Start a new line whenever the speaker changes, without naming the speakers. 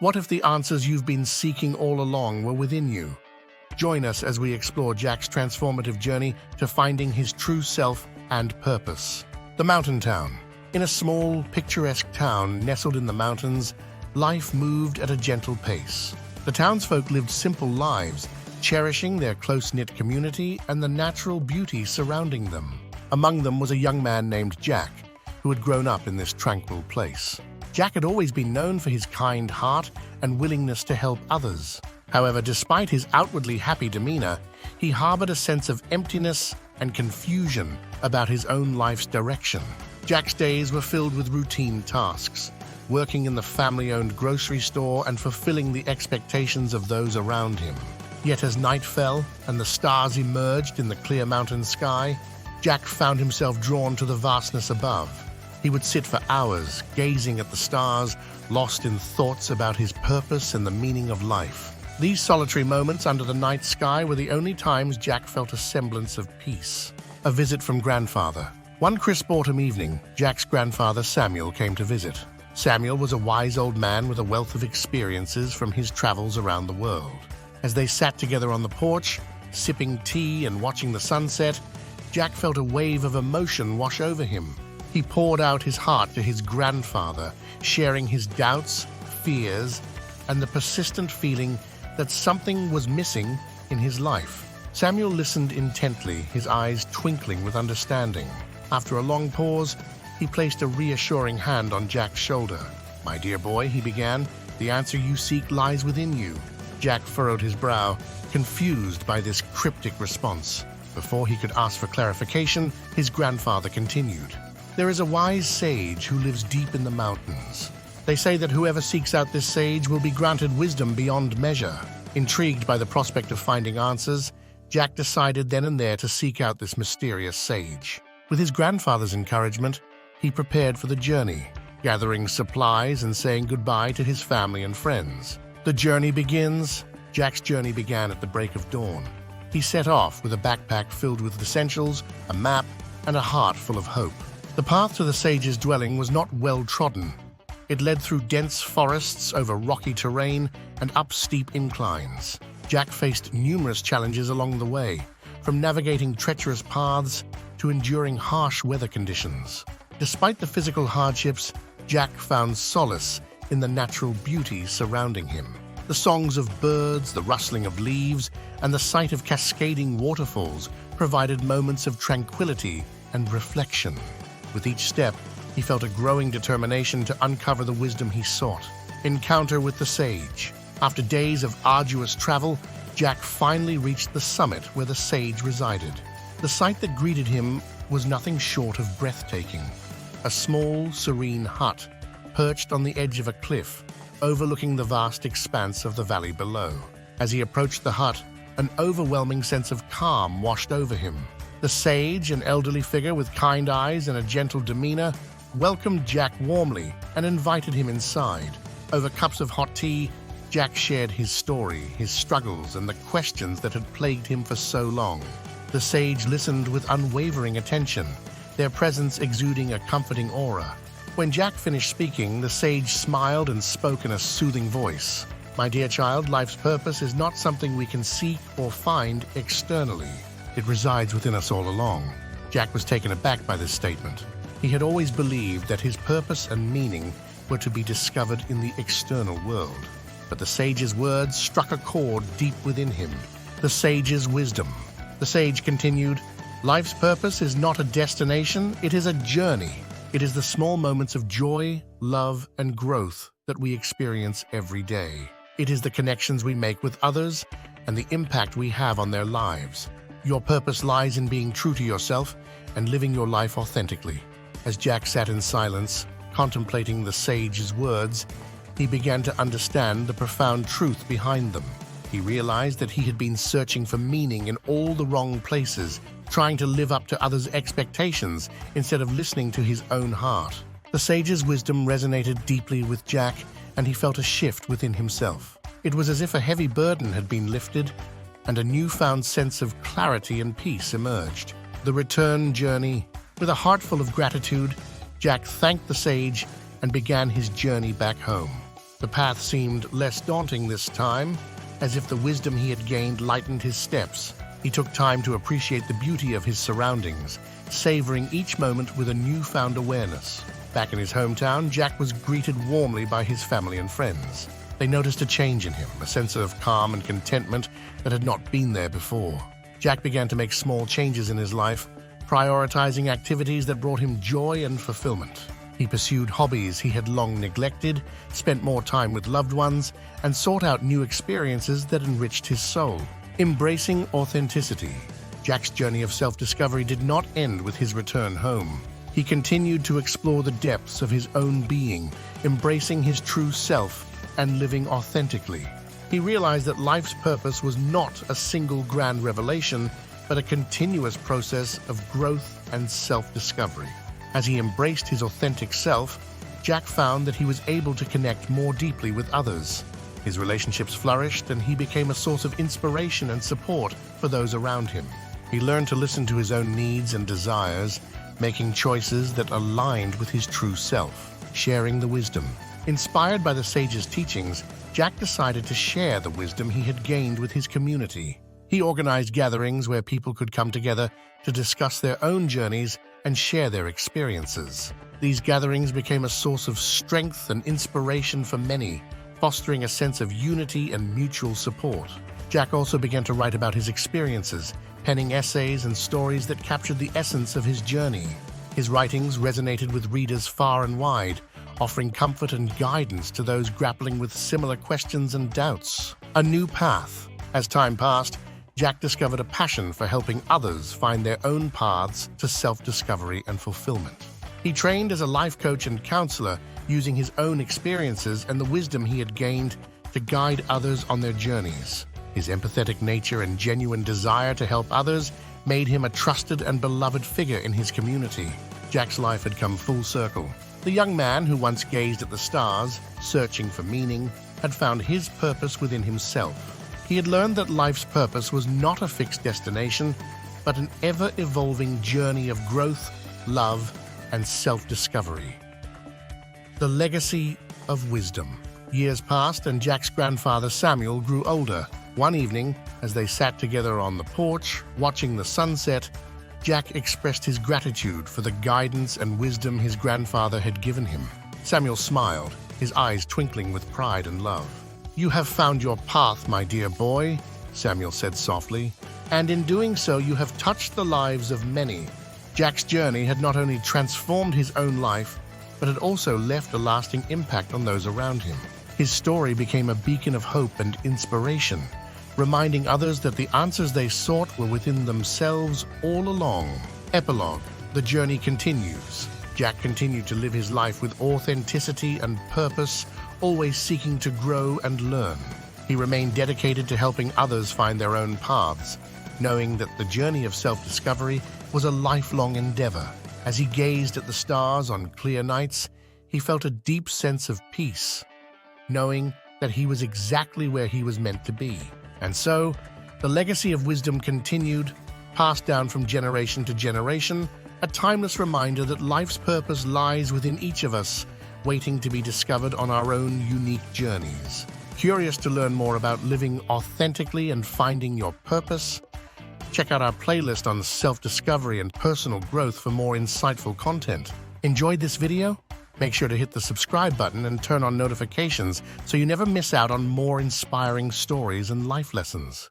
What if the answers you've been seeking all along were within you? Join us as we explore Jack's transformative journey to finding his true self and purpose. The Mountain Town. In a small, picturesque town nestled in the mountains, life moved at a gentle pace. The townsfolk lived simple lives, cherishing their close-knit community and the natural beauty surrounding them. Among them was a young man named Jack, who had grown up in this tranquil place. Jack had always been known for his kind heart and willingness to help others. However, despite his outwardly happy demeanor, he harbored a sense of emptiness and confusion about his own life's direction. Jack's days were filled with routine tasks, working in the family-owned grocery store and fulfilling the expectations of those around him. Yet as night fell and the stars emerged in the clear mountain sky, Jack found himself drawn to the vastness above. He would sit for hours, gazing at the stars, lost in thoughts about his purpose and the meaning of life. These solitary moments under the night sky were the only times Jack felt a semblance of peace. A visit from grandfather. One crisp autumn evening, Jack's grandfather Samuel came to visit. Samuel was a wise old man with a wealth of experiences from his travels around the world. As they sat together on the porch, sipping tea and watching the sunset, Jack felt a wave of emotion wash over him. He poured out his heart to his grandfather, sharing his doubts, fears, and the persistent feeling that something was missing in his life. Samuel listened intently, his eyes twinkling with understanding. After a long pause, he placed a reassuring hand on Jack's shoulder. "My dear boy," he began, "the answer you seek lies within you." Jack furrowed his brow, confused by this cryptic response. Before he could ask for clarification, his grandfather continued. "There is a wise sage who lives deep in the mountains. They say that whoever seeks out this sage will be granted wisdom beyond measure." Intrigued by the prospect of finding answers, Jack decided then and there to seek out this mysterious sage. With his grandfather's encouragement, he prepared for the journey, gathering supplies and saying goodbye to his family and friends. Jack's journey began at the break of dawn. He set off with a backpack filled with essentials, a map, and a heart full of hope. The path to the sage's dwelling was not well trodden. It led through dense forests, over rocky terrain, and up steep inclines. Jack faced numerous challenges along the way, from navigating treacherous paths to enduring harsh weather conditions. Despite the physical hardships, Jack found solace in the natural beauty surrounding him. The songs of birds, the rustling of leaves, and the sight of cascading waterfalls provided moments of tranquility and reflection. With each step, he felt a growing determination to uncover the wisdom he sought. Encounter with the sage. After days of arduous travel, Jack finally reached the summit where the sage resided. The sight that greeted him was nothing short of breathtaking. A small, serene hut, perched on the edge of a cliff, overlooking the vast expanse of the valley below. As he approached the hut, an overwhelming sense of calm washed over him. The sage, an elderly figure with kind eyes and a gentle demeanor, welcomed Jack warmly and invited him inside. Over cups of hot tea, Jack shared his story, his struggles, and the questions that had plagued him for so long. The sage listened with unwavering attention, their presence exuding a comforting aura. When Jack finished speaking, the sage smiled and spoke in a soothing voice. "My dear child, life's purpose is not something we can seek or find externally. It resides within us all along." Jack was taken aback by this statement. He had always believed that his purpose and meaning were to be discovered in the external world. But the sage's words struck a chord deep within him. The sage's wisdom. The sage continued, "Life's purpose is not a destination, it is a journey. It is the small moments of joy, love, and growth that we experience every day. It is the connections we make with others and the impact we have on their lives. Your purpose lies in being true to yourself and living your life authentically." As Jack sat in silence, contemplating the sage's words, he began to understand the profound truth behind them. He realized that he had been searching for meaning in all the wrong places, trying to live up to others' expectations instead of listening to his own heart. The sage's wisdom resonated deeply with Jack, and he felt a shift within himself. It was as if a heavy burden had been lifted, and a newfound sense of clarity and peace emerged. The return journey. With a heart full of gratitude, Jack thanked the sage and began his journey back home. The path seemed less daunting this time, as if the wisdom he had gained lightened his steps. He took time to appreciate the beauty of his surroundings, savoring each moment with a newfound awareness. Back in his hometown, Jack was greeted warmly by his family and friends. They noticed a change in him, a sense of calm and contentment that had not been there before. Jack began to make small changes in his life, prioritizing activities that brought him joy and fulfillment. He pursued hobbies he had long neglected, spent more time with loved ones, and sought out new experiences that enriched his soul. Embracing authenticity, Jack's journey of self-discovery did not end with his return home. He continued to explore the depths of his own being, embracing his true self and living authentically. He realized that life's purpose was not a single grand revelation, but a continuous process of growth and self-discovery. As he embraced his authentic self, Jack found that he was able to connect more deeply with others. His relationships flourished, and he became a source of inspiration and support for those around him. He learned to listen to his own needs and desires, making choices that aligned with his true self, sharing the wisdom. Inspired by the sage's teachings, Jack decided to share the wisdom he had gained with his community. He organized gatherings where people could come together to discuss their own journeys and share their experiences. These gatherings became a source of strength and inspiration for many, fostering a sense of unity and mutual support. Jack also began to write about his experiences, penning essays and stories that captured the essence of his journey. His writings resonated with readers far and wide, offering comfort and guidance to those grappling with similar questions and doubts. A new path. As time passed, Jack discovered a passion for helping others find their own paths to self-discovery and fulfillment. He trained as a life coach and counselor, using his own experiences and the wisdom he had gained to guide others on their journeys. His empathetic nature and genuine desire to help others made him a trusted and beloved figure in his community. Jack's life had come full circle. The young man who once gazed at the stars, searching for meaning, had found his purpose within himself. He had learned that life's purpose was not a fixed destination, but an ever-evolving journey of growth, love, and self-discovery. The legacy of wisdom. Years passed, and Jack's grandfather Samuel grew older. One evening, as they sat together on the porch, watching the sunset, Jack expressed his gratitude for the guidance and wisdom his grandfather had given him. Samuel smiled, his eyes twinkling with pride and love. "You have found your path, my dear boy," Samuel said softly, "and in doing so you have touched the lives of many." Jack's journey had not only transformed his own life, but had also left a lasting impact on those around him. His story became a beacon of hope and inspiration, reminding others that the answers they sought were within themselves all along. Epilogue. The journey continues. Jack continued to live his life with authenticity and purpose, always seeking to grow and learn. He remained dedicated to helping others find their own paths, knowing that the journey of self-discovery was a lifelong endeavor. As he gazed at the stars on clear nights, he felt a deep sense of peace, knowing that he was exactly where he was meant to be. And so, the legacy of wisdom continued, passed down from generation to generation, a timeless reminder that life's purpose lies within each of us, waiting to be discovered on our own unique journeys. Curious to learn more about living authentically and finding your purpose? Check out our playlist on self-discovery and personal growth for more insightful content. Enjoyed this video? Make sure to hit the subscribe button and turn on notifications so you never miss out on more inspiring stories and life lessons.